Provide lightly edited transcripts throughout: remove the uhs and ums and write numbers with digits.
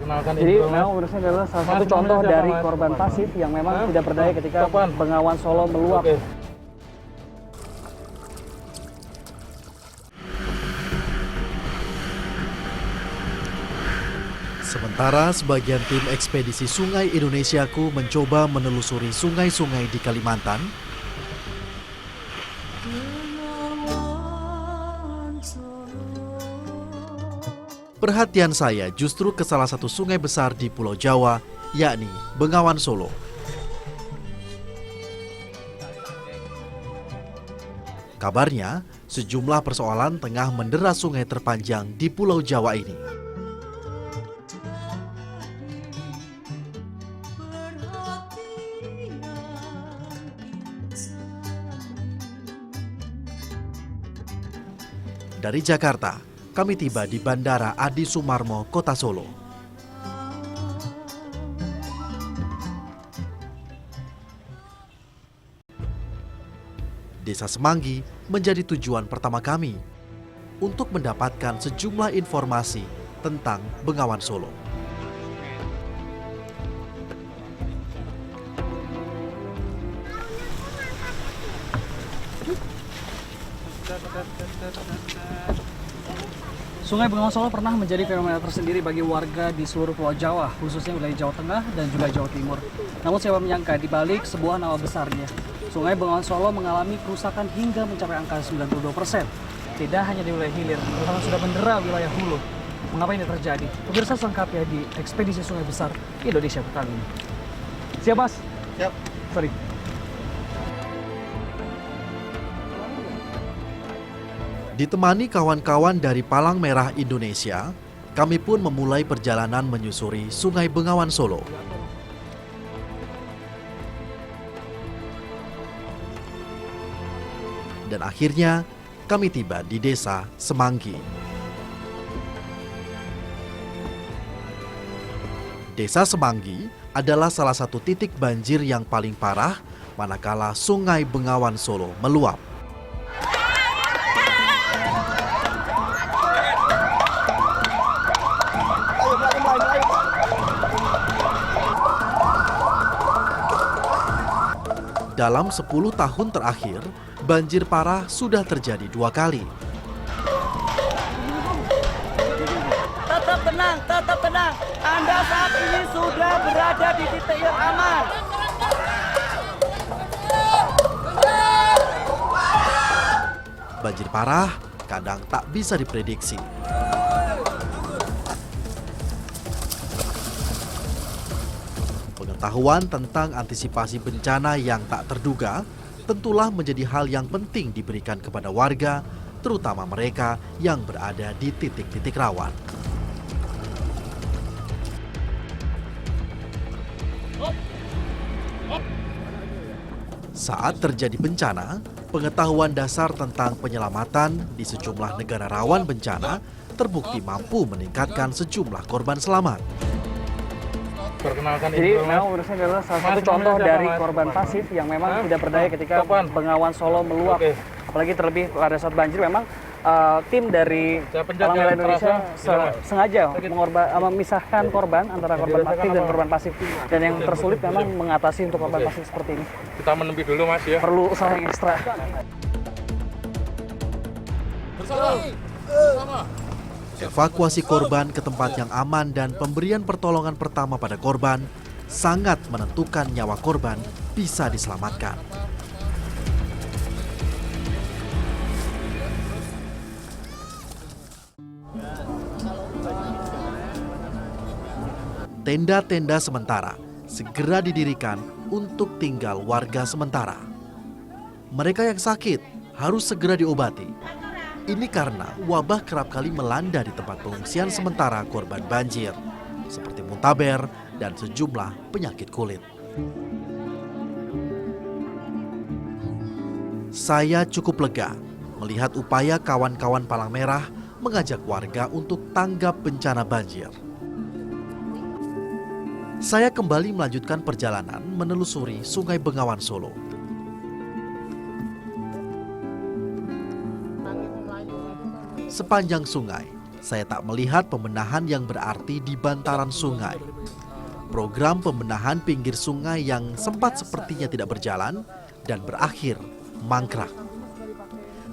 Jadi memang menurut saya adalah salah satu contoh dari korban pasif yang memang tidak berdaya ketika Bengawan Solo meluap. Sementara sebagian tim ekspedisi Sungai Indonesiaku mencoba menelusuri sungai-sungai di Kalimantan, perhatian saya justru ke salah satu sungai besar di Pulau Jawa, yakni Bengawan Solo. Kabarnya, sejumlah persoalan tengah mendera sungai terpanjang di Pulau Jawa ini. Dari Jakarta, kami tiba di Bandara Adi Sumarmo, Kota Solo. Desa Semanggi menjadi tujuan pertama kami untuk mendapatkan sejumlah informasi tentang Bengawan Solo. Sungai Bengawan Solo pernah menjadi fenomena tersendiri bagi warga di seluruh Pulau Jawa, khususnya wilayah Jawa Tengah dan juga Jawa Timur. Namun siapa menyangka di balik sebuah nama besarnya, Sungai Bengawan Solo mengalami kerusakan hingga mencapai angka 92%. Tidak hanya di wilayah hilir, bahkan sudah mendera wilayah hulu. Mengapa ini terjadi? Pemirsa selengkapnya di Ekspedisi Sungai Besar Indonesia kali ini. Siap, Mas? Siap. Sorry. Ditemani kawan-kawan dari Palang Merah Indonesia, kami pun memulai perjalanan menyusuri Sungai Bengawan Solo. Dan akhirnya, kami tiba di Desa Semanggi. Desa Semanggi adalah salah satu titik banjir yang paling parah manakala Sungai Bengawan Solo meluap. Dalam 10 tahun terakhir, banjir parah sudah terjadi 2 kali. Tetap tenang. Anda saat ini sudah berada di titik yang aman. Banjir parah kadang tak bisa diprediksi. Pengetahuan tentang antisipasi bencana yang tak terduga tentulah menjadi hal yang penting diberikan kepada warga, terutama mereka yang berada di titik-titik rawan. Saat terjadi bencana, pengetahuan dasar tentang penyelamatan di sejumlah negara rawan bencana terbukti mampu meningkatkan sejumlah korban selamat. Jadi memang menurut saya adalah salah satu contoh dari korban pasif yang memang tidak berdaya ketika Bengawan Solo meluap. Apalagi terlebih pada saat banjir memang tim dari Palang Merah Indonesia sengaja memisahkan korban antara korban aktif dan korban pasif. Dan yang tersulit memang mengatasi untuk korban pasif seperti ini. Kita menepi dulu, Mas, ya. Perlu usaha yang ekstra. Bersama. Evakuasi korban ke tempat yang aman dan pemberian pertolongan pertama pada korban sangat menentukan nyawa korban bisa diselamatkan. Tenda-tenda sementara segera didirikan untuk tinggal warga sementara. Mereka yang sakit harus segera diobati. Ini karena wabah kerap kali melanda di tempat pengungsian sementara korban banjir, seperti muntaber dan sejumlah penyakit kulit. Saya cukup lega melihat upaya kawan-kawan Palang Merah mengajak warga untuk tanggap bencana banjir. Saya kembali melanjutkan perjalanan menelusuri Sungai Bengawan Solo. Sepanjang sungai, saya tak melihat pembenahan yang berarti di bantaran sungai. Program pembenahan pinggir sungai yang sempat sepertinya tidak berjalan dan berakhir mangkrak.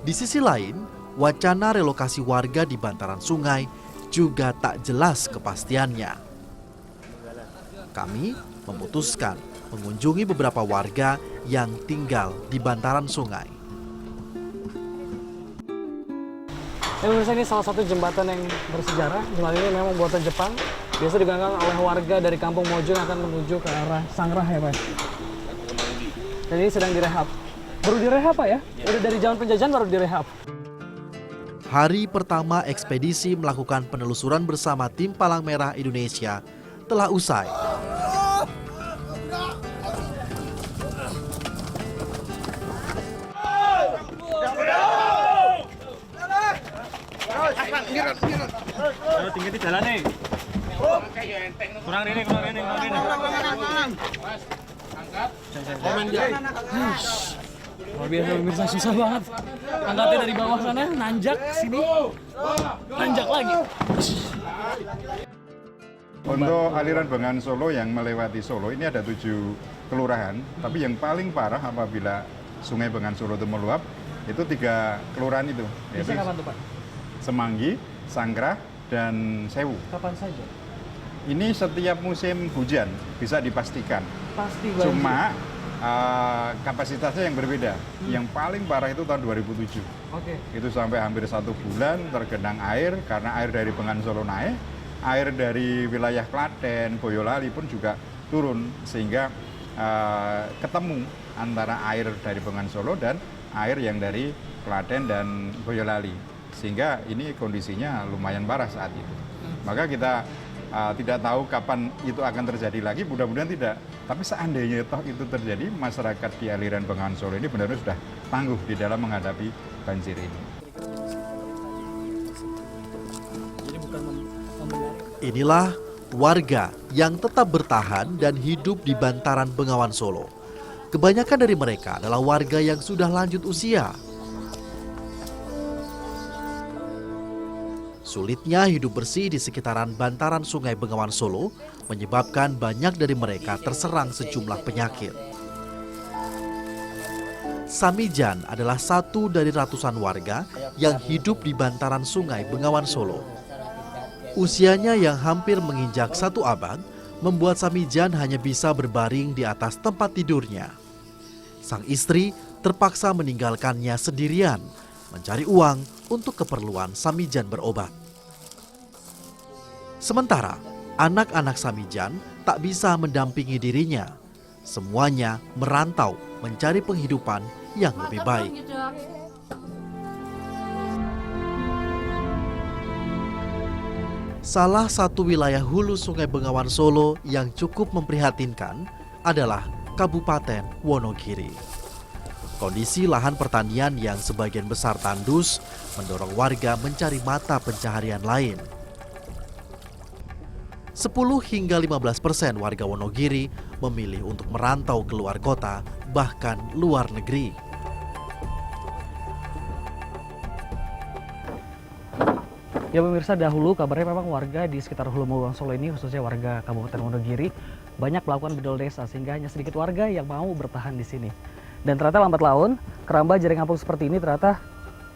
Di sisi lain, wacana relokasi warga di bantaran sungai juga tak jelas kepastiannya. Kami memutuskan mengunjungi beberapa warga yang tinggal di bantaran sungai. Pemirsa, ini salah satu jembatan yang bersejarah. Jembatan ini memang buatan Jepang. Biasa digunakan oleh warga dari Kampung Mojong yang akan menuju ke arah Sangrah ya Pak. Dan ini sedang direhab. Baru direhab Pak ya? Udah dari zaman penjajahan baru direhab. Hari pertama ekspedisi melakukan penelusuran bersama tim Palang Merah Indonesia telah usai. Tinggi jalan nih. Kurang ini. Luar biasa pemirsa, susah banget. Angkatnya dari bawah sana, nanjak sini, nanjak lagi. Untuk aliran Bengawan Solo yang melewati Solo ini ada 7 kelurahan, tapi yang paling parah apabila Sungai Bengawan Solo itu meluap, itu 3 kelurahan itu. Bisa kapan tuh Pak? Semanggi, Sangrah, dan Sewu. Kapan saja? Ini setiap musim hujan bisa dipastikan. Pasti banjir. Cuma kapasitasnya yang berbeda. Yang paling parah itu tahun 2007. Oke. Itu sampai hampir 1 bulan tergenang air karena air dari Bengawan Solo naik, air dari wilayah Klaten, Boyolali pun juga turun sehingga ketemu antara air dari Bengawan Solo dan air yang dari Klaten dan Boyolali. Sehingga ini kondisinya lumayan parah saat itu. Maka kita tidak tahu kapan itu akan terjadi lagi, mudah-mudahan tidak. Tapi seandainya toh itu terjadi, masyarakat di aliran Bengawan Solo ini benar-benar sudah tangguh di dalam menghadapi banjir ini. Inilah warga yang tetap bertahan dan hidup di bantaran Bengawan Solo. Kebanyakan dari mereka adalah warga yang sudah lanjut usia. Sulitnya hidup bersih di sekitaran bantaran Sungai Bengawan Solo menyebabkan banyak dari mereka terserang sejumlah penyakit. Samijan adalah satu dari ratusan warga yang hidup di bantaran Sungai Bengawan Solo. Usianya yang hampir menginjak 1 abad membuat Samijan hanya bisa berbaring di atas tempat tidurnya. Sang istri terpaksa meninggalkannya sendirian, mencari uang untuk keperluan Samijan berobat. Sementara anak-anak Samijan tak bisa mendampingi dirinya. Semuanya merantau mencari penghidupan yang lebih baik. Salah satu wilayah hulu Sungai Bengawan Solo yang cukup memprihatinkan adalah Kabupaten Wonogiri. Kondisi lahan pertanian yang sebagian besar tandus mendorong warga mencari mata pencaharian lain. 10 hingga 15% warga Wonogiri memilih untuk merantau keluar kota, bahkan luar negeri. Ya pemirsa, dahulu kabarnya memang warga di sekitar Hulu Bengawan Solo ini, khususnya warga Kabupaten Wonogiri, banyak melakukan bedol desa sehingga hanya sedikit warga yang mau bertahan di sini. Dan ternyata lambat laun, keramba jaring kampung seperti ini ternyata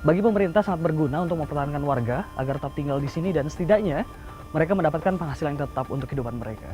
bagi pemerintah sangat berguna untuk mempertahankan warga agar tetap tinggal di sini dan setidaknya mereka mendapatkan penghasilan yang tetap untuk kehidupan mereka.